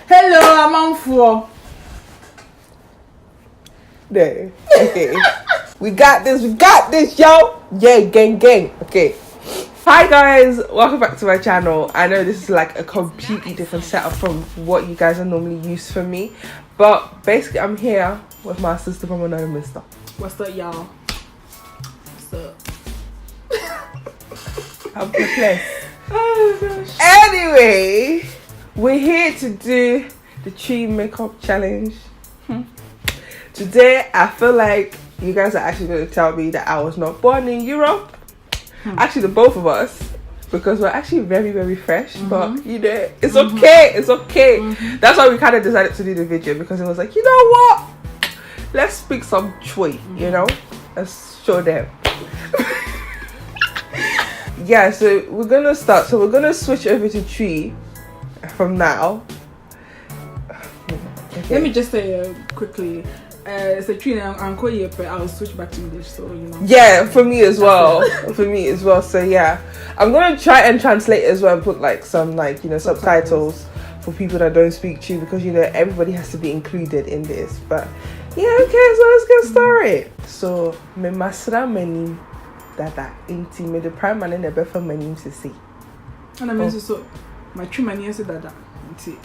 Hello, I'm on 4. There. Okay. we got this, yo. Yeah, gang. Okay. Hi guys, welcome back to my channel. I know this is like a completely different setup from what you guys are normally used from me, but basically I'm here with my sister from another mister. What's up, y'all? What's up? I'm perplexed. Oh gosh. Anyway, we're here to do the Twi-makeup challenge. Today, I feel like you guys are actually going to tell me that I was not born in Europe. Actually, the both of us, because we're actually very, very fresh. But you know, it's okay. It's okay. That's why we kind of decided to do the video, because it was like, you know what? Let's speak some Twi. You know, let's show them. Yeah, so we're gonna start. So we're gonna switch over to Twi from now. Okay. Let me just say quickly. It's a Twi and I'm calling you, but I'll switch back to English, so you know. Yeah, for me as well. For me as well. So yeah, I'm gonna try and translate as well and put like some subtitles for people that don't speak Twi, because you know everybody has to be included in this. But yeah, okay. So let's get started. So me masra mani dada inti me the prime man in the befa mani to see. And I mean so my Twi mani is dada inti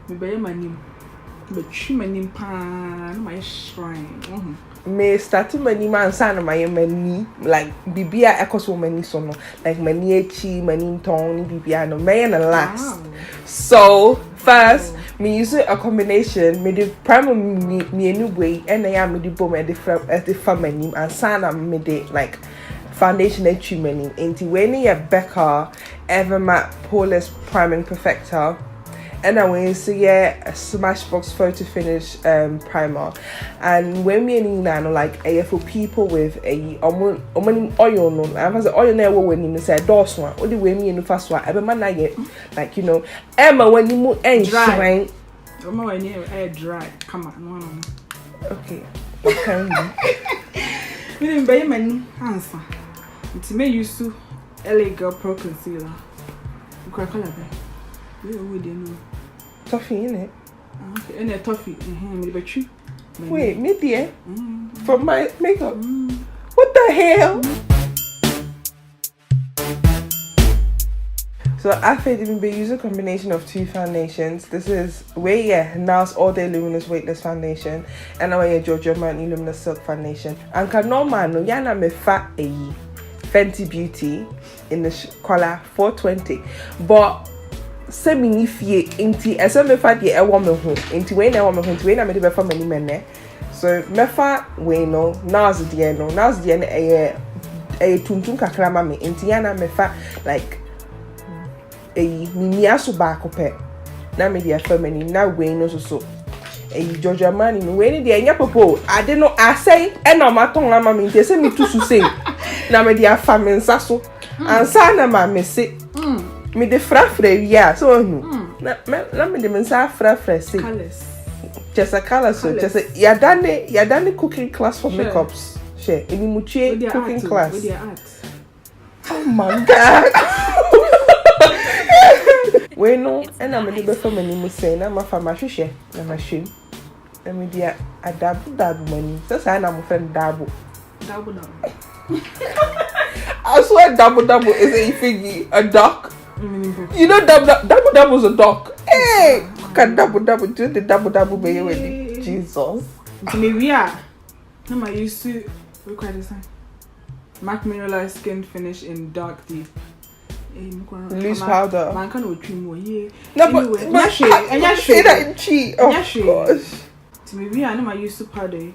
me be mani. But Twi mani pan my shrine. Me start mani man sana my mani like bibia ekos wo mani so no like mani echi mani ton bibia no me na last. Wow. So first me use a combination me the primer me anyway and I am me the bom at the family and sana me the like foundation and Twi mani into when you Becca Ever Matte Poreless Priming Perfector. And I went to a Smashbox Photo Finish primer, and when me and Nina like for people with a oil no, I was oil now when you say dos one, or the way me and the first one, I man get like you know Emma when you move and dry. Emma when you air dry, come on, okay. Okay. We didn't buy many answer. It's me used to LA Girl Pro Concealer. Color we didn't know. Toffee in it. Okay, and a toffee. Wait, maybe from my makeup. What the hell? So I've even been using a combination of 2 foundations. This is NARS All Day Luminous Weightless Foundation, and I Giorgio Armani Luminous Silk Foundation. And can normal no yana me fat Fenty Beauty in the color 420, but semi fie inti ese me fa de e wo me ho inti we na wo me ho inti we na me de be fa mani menne so me fa we no NARS de no e tuntum kakra ma me inti ya na me fa like mini aso ba ko pe na me de fa mani na we no so Giorgio Armani no we ni de enya popo ade no asai e na ma ton ma me inti se mi tu su sei na me de fa me nsa so ansa na ma me se me de frafre yeah so na me de mensa frafre say colors just a color so just a ya done cooking class for makeups share any muche cooking class with your art. Oh my god. We no and I'm the best many mu say na ma fa ma hwehwe na ma hwem na me dia adabu money so say na mo friend double I swear double is a figgy a duck. You know double is a duck. Hey, can double do the double baby with Jesus. Maybe yeah. I used to require this time. MAC Mineralized Skin Finish in Dark Deep. Loose powder. Man can trim more. Yeah. No, but say that in Twi. Oh gosh. So maybe I used to powder.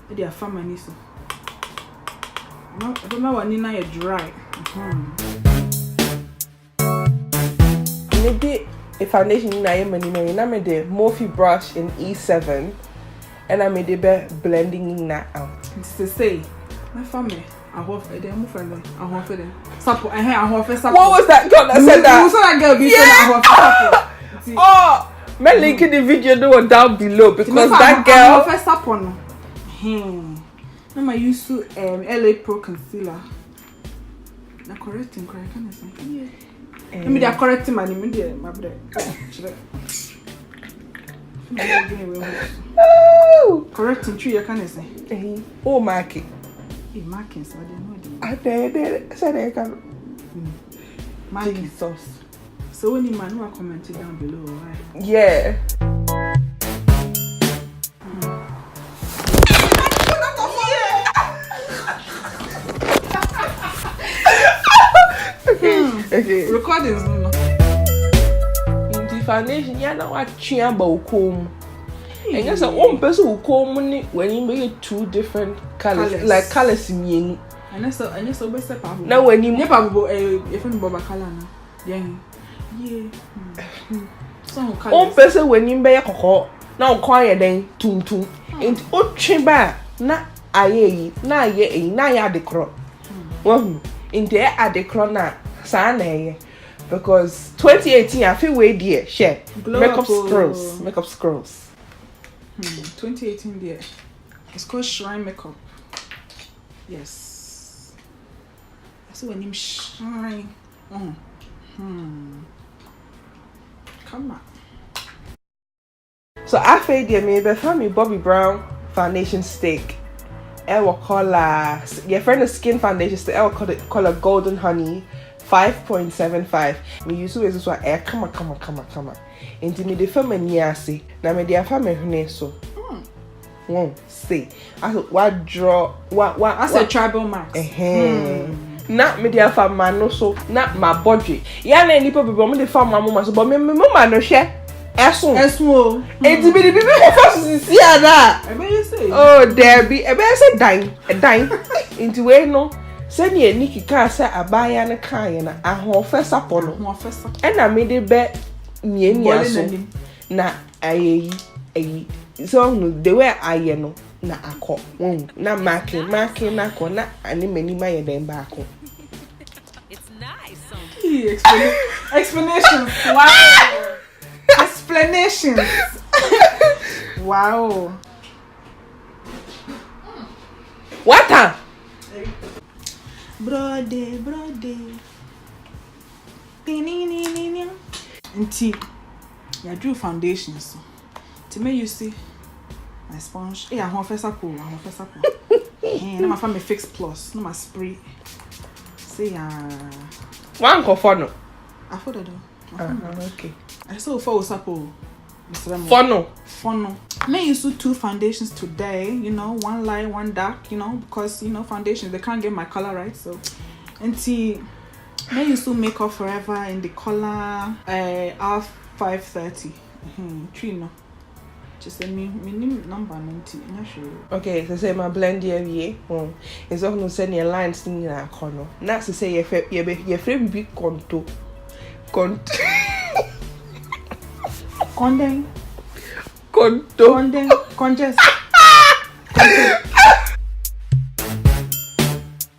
They are family so. No, I don't know what Nina is dry. Maybe a foundation in I made the Morphe brush in E7 and I made it blending in that out. It's to say, my family, I hope they move for them. I hope for them. Support. I hope for support. What was that girl that said that? Who's that girl? Yeah. Oh, me link in the video down below because that girl. I support. I used to LA Pro Concealer. Na correcting, can I say? Yeah. Let me correcting my name, my brother. Oh! Correct in tree, you can say. Oh, market. Marking, so I didn't know. I did. Said I can. Marking sauce. So when you man who are commenting down below, right? Yeah. Okay. Recordings, no. In the foundation, you know what chamber comb. And yes, one person who comb when you make two different colors. Like colors in yin. And that's so best separate. Now when you never go if you boba color na. Yeah. Some colors. One person when you make a cocoa. Now quiet then tum tum. And oh chamber na aye na ye na ya de cro. In there at the corner. Because 2018 I feel way dear share makeup scrolls 2018 there it's called shrine makeup. Yes, that's when him shine. Come on. So I feel dear maybe found me Bobbi Brown foundation stick. I will call your friend a skin foundation stick. I will call a golden honey 5.75. Me use this one air come on. Into me the family say. Now me the family so. Won't say. I said what draw what I said tribal marks. Not me the family no so not my body. Yeah, na any people me the family mama so but me mama no share. Esmo. Into me the people first see that. I bet you say. Oh, there be I bet say dying. Into way no. Send ye Nikki car say abaya na kan na ahofesa pono. And I made it bet nye so na ayi so no the way aye no na akọ na marking na ko na ani mani ma ye den ba ko. It's nice. Explanations. Wow. Explanations. Wow. What? Brode. Nti, I drew foundations. To me, you see, my sponge. I want first up. And I'm a fix plus. No, my spray. Say, One cofono. I thought I do. Okay. I saw four supple. Fono. May use 2 foundations today, one light, one dark, because foundations they can't get my color right. So and may use makeup forever in the color R530. Trino. Just a minimum number 90. Not sure. Okay, so say my blend here. It's all no send your lines in a corner. Not to say your friend be conto. Congest.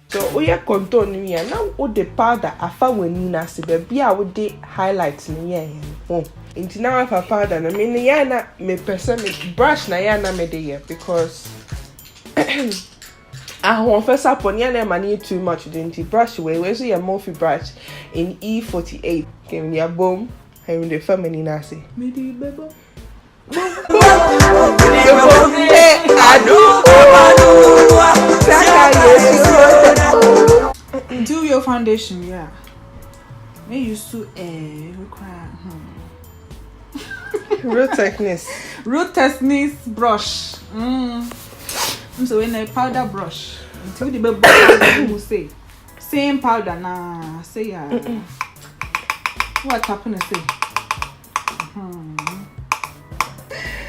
So we are contour ni ya now o the powder afa wani na se be a wo de highlights ni ya nti now afa powder na me ni ya na me person me brush na ya na me de ya because I want first up on ya na money too much didn't brush we so ya Morphe brush in E48 came ya boom and the family na say Me di bebo. Do your foundation, yeah. May use to root techniques brush. So when a powder brush until the baby will say same powder na say what happened say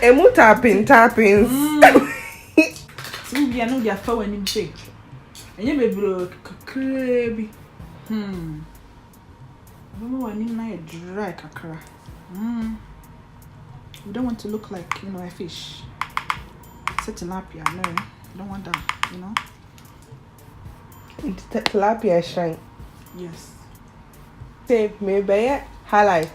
emu tappings. So we are no dia fa when him say enye bebro kakra bi mama when him na dry kakra we don't want to look like a fish. Tilapia, no, I don't want that, Tilapia shine. Yes. Say maybe highlights.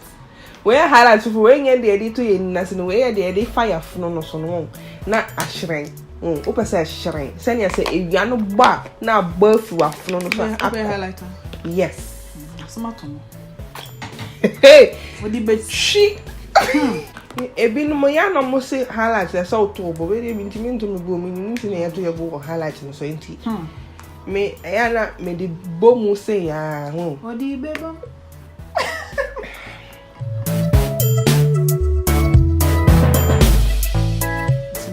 Where highlights for when you're the edit to in Nasin, where the edit fire no so not a shrine. Open say shrine. Send you say if you're no bar now birth you are no highlighter. Yes. Some Hey, what the bed she Ebi no mo ya no mo say highlight e so to bo we dey intimi ntumi bo mi ni ntimi ya to ye bo highlight no so enti. Me ya na me dey bo mu say ya ho. Odi bebo.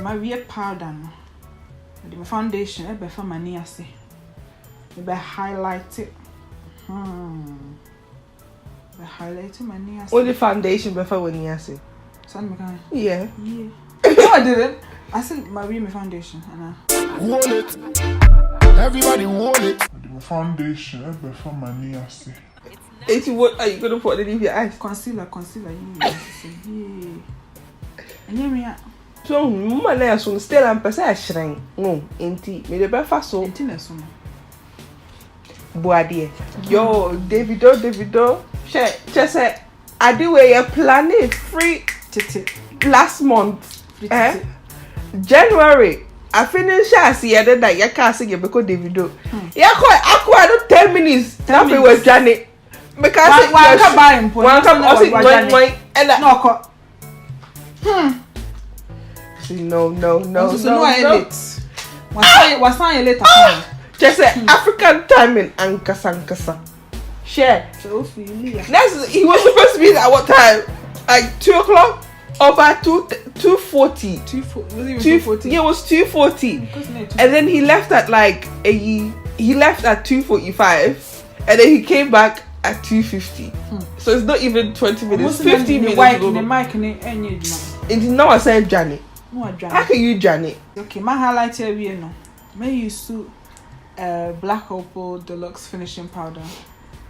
My weird powder no. The foundation, I be for my knee ase. I be highlight it. Be highlight my knee ase. What the foundation before when you ase? Son me can. Yeah. No, I didn't. I said my real foundation and Hold it. Everybody hold it. The foundation, I be for my knee ase. It's what are you gonna put underneath your eyes? concealer. Yeah. And yeah, So mama na so still am pesa shrine. No, enti me de be fa so. enti na so no. Boadie. Yo, Davido. She say adi we you plan it free Tete. last month. Free tete. January. I finish as year that you can't say because Davido. Yeah, I do 10 minutes. 10 minutes was Janet. Because one can buy him. One can also and no ko. No. So I late. Was I late? Just say African timing and kasa. Share. So feel That's he was supposed to be at what time? Like 2 o'clock or by 2:40. 2:40. Yeah, it was 2:40. And then he left at like he left at 2:45 and then he came back at 2:50. So it's not even 20 minutes. 15 minutes. And now I said Janet. How can you Janet? Okay, my highlight here we know. May use Black Opal Deluxe finishing powder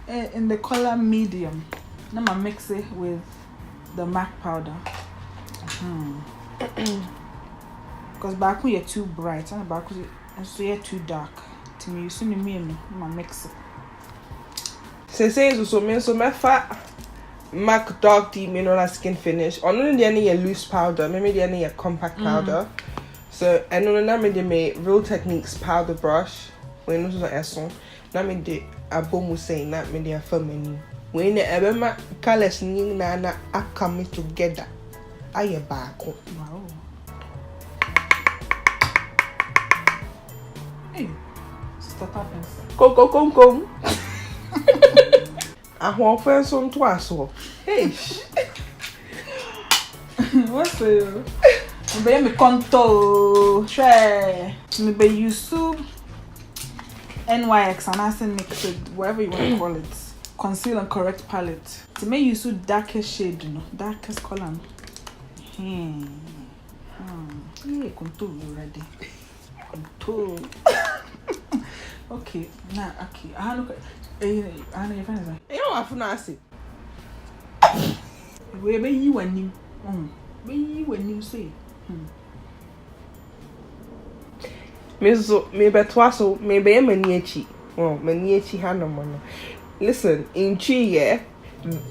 in the color medium. Now I mix it with the MAC powder. Because back when you're too bright and back when you're too dark. To me, you see me, I mix it. Say so me so me fa MAC dark tea me no skin finish. Only the any loose powder, maybe the any compact powder. So I know na me the Real Techniques powder brush. We no so eso. Na me the abomu say na me the family. We na ebe ma colors ni na come together. Aye back. Wow. Hey, start happening. Come. I want first on twice. Hey. What's it? Maybe me contour. Share. Maybe use NYX and I say mix it whatever you want to call it. Conceal and correct palette. To me use darkest shade, you know, darkest color. Yeah, contour already. Contour. Okay, now okay. I look at. I know your friends. You know what I say? Where you and you? Where you and you say? Me be twaso me be maniechi. Oh, maniechi hanomono. Listen, in chi yeah,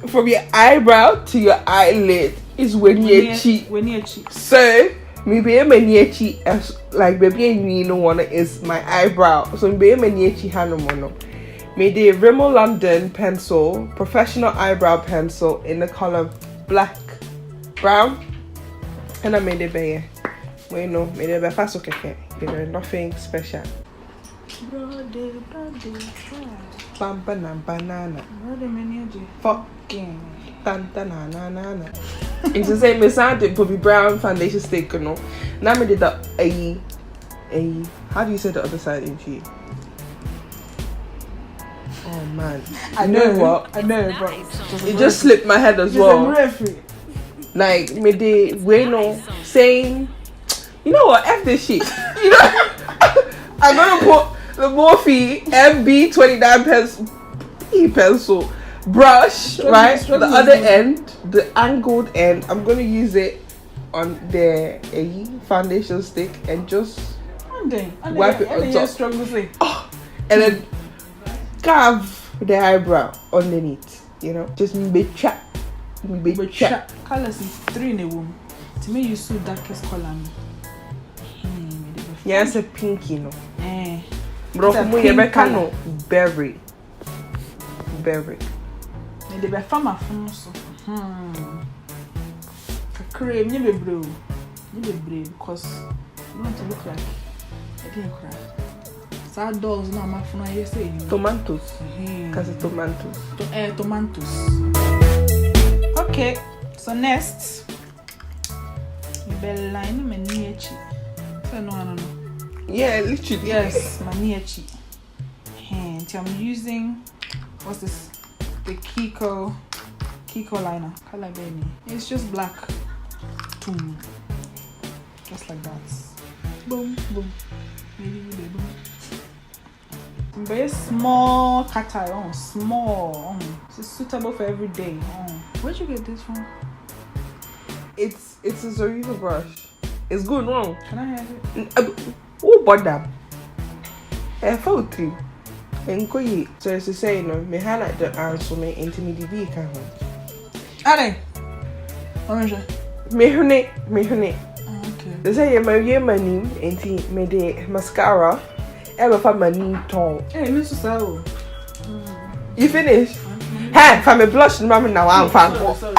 from your eyebrow to your eyelid is when Weniechi. So me be maniechi as like baby you know one is my eyebrow. So me be maniechi hanomono. Me the Rimmel London pencil, professional eyebrow pencil in the color black, brown, and I made it be. Wait no, made it be fast okay. There's nothing special. Banana. Fucking banana. It's the same as I did Bobby Brown foundation stick, you know. Now I did the a. How do you say the other side in G? Oh man, I know what. I know, but it just slipped my head as well. Like me the no saying, you know what? F this shit. You know, I'm gonna put the Morphe MB29 pencil brush right. The other end, the angled end. I'm gonna use it on the foundation stick and just wipe it on top. Oh, and then carve the eyebrow underneath, you know, just be chat. Colors is 3 in a room. To me, you see darkest color. Yeah, it's a pink, you know. Bro, from where you can berry. And the farmer from so. cream, you be blue. You be brave because you want to look like a green crab. Sad dogs now, my phone, I say. Tomatoes. Because it's tomatoes. Tomatoes. Okay, so next. You better line my niechi. So, no. Yeah, literally. Yes, my niechi. And I'm using, what's this? The Kiko liner. Color baby. It's just black. Boom. Just like that. Boom, boom. Boom. Very small cat eye. Small. It's suitable for every day. Where'd you get this from? It's a Jeneeva brush. It's good, no? Can I have it? Who bought them? I found 3. And go ye. So as to say, no, me highlight the answer me into me the vehicle. Allez. Orange. Me honey. Okay. They say my name into me the mascara. Ever for my new tone. Hey, Mr. Sao. You finish? Hey, for me blush, mama now I'm fine. Sorry.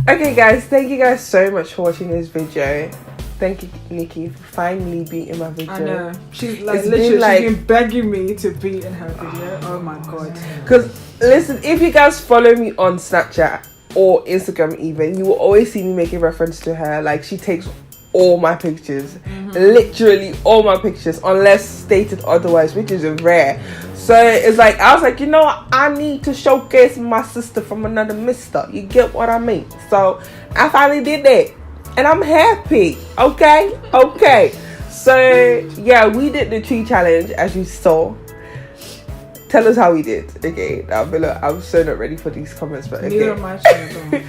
Okay guys, thank you guys so much for watching this video. Thank you, Nikki, for finally being in my video. I know. She's like It's literally been like- she's been begging me to be in her video. Oh my god. Because listen, if you guys follow me on Snapchat or Instagram even, you will always see me making reference to her. Like, she takes all my pictures. Literally all my pictures, unless stated otherwise, which is rare. So it's like, I was like, you know what? I need to showcase my sister from another mister. You get what I mean? So I finally did that. And I'm happy. Okay. So yeah, we did the tree challenge as you saw. Tell us how we did. Okay, I'm so not ready for these comments, but okay. Neither am I, Shanae.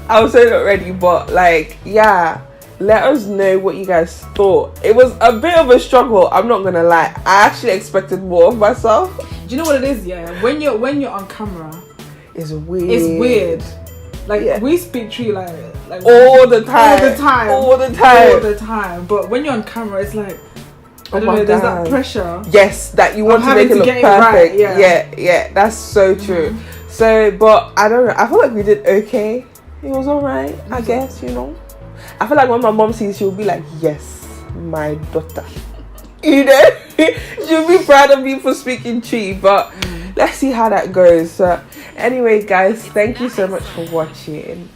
I'm so not ready, but like, yeah, let us know what you guys thought. It was a bit of a struggle, I'm not gonna lie. I actually expected more of myself. Do you know what it is? Yeah, when you're on camera, It's weird. it's weird. Like, Yeah. we speak tree like All the time. all the time. But when you're on camera, it's like, I don't my know, there's that God. pressure. Yes, that you want to having make it to look get it right, perfect. yeah. Yeah, that's so true. So, but I don't know. I feel like we did okay. It was alright, I guess, you know. I feel like when my mom sees, she'll be like, yes, my daughter. You know, she'll be proud of me for speaking tree, but let's see how that goes. So, anyway, guys, thank you so much for watching.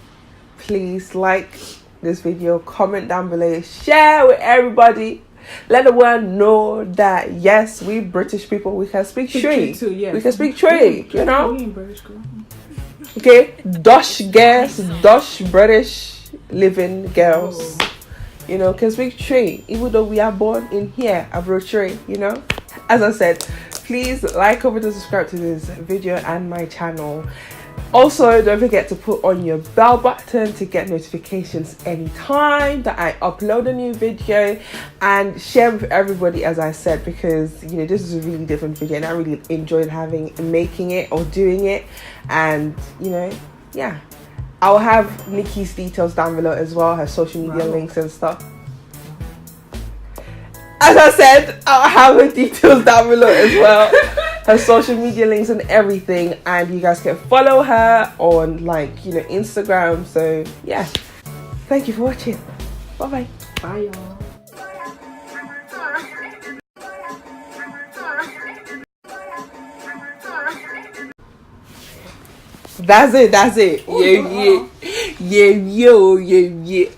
Please like this video, comment down below, share with everybody. Let the world know that yes, we British people, we can speak tree too, yes. We can speak tree, you know. We in British girl. Okay, Dutch girls, Dutch British living girls, you know, can speak tree, even though we are born in here, abroad tree, you know. As I said, please like, comment, and subscribe to this video and my channel. Also, don't forget to put on your bell button to get notifications anytime that I upload a new video, and share with everybody, as I said, because you know this is a really different video and I really enjoyed making it or doing it. And you know, yeah, I'll have Nikki's details down below as well, her social media links and stuff. As I said, I'll have her details down below as well, her social media links and everything, and you guys can follow her on, like, you know, Instagram. So yeah, thank you for watching. Bye Bye, y'all. That's it. Yeah.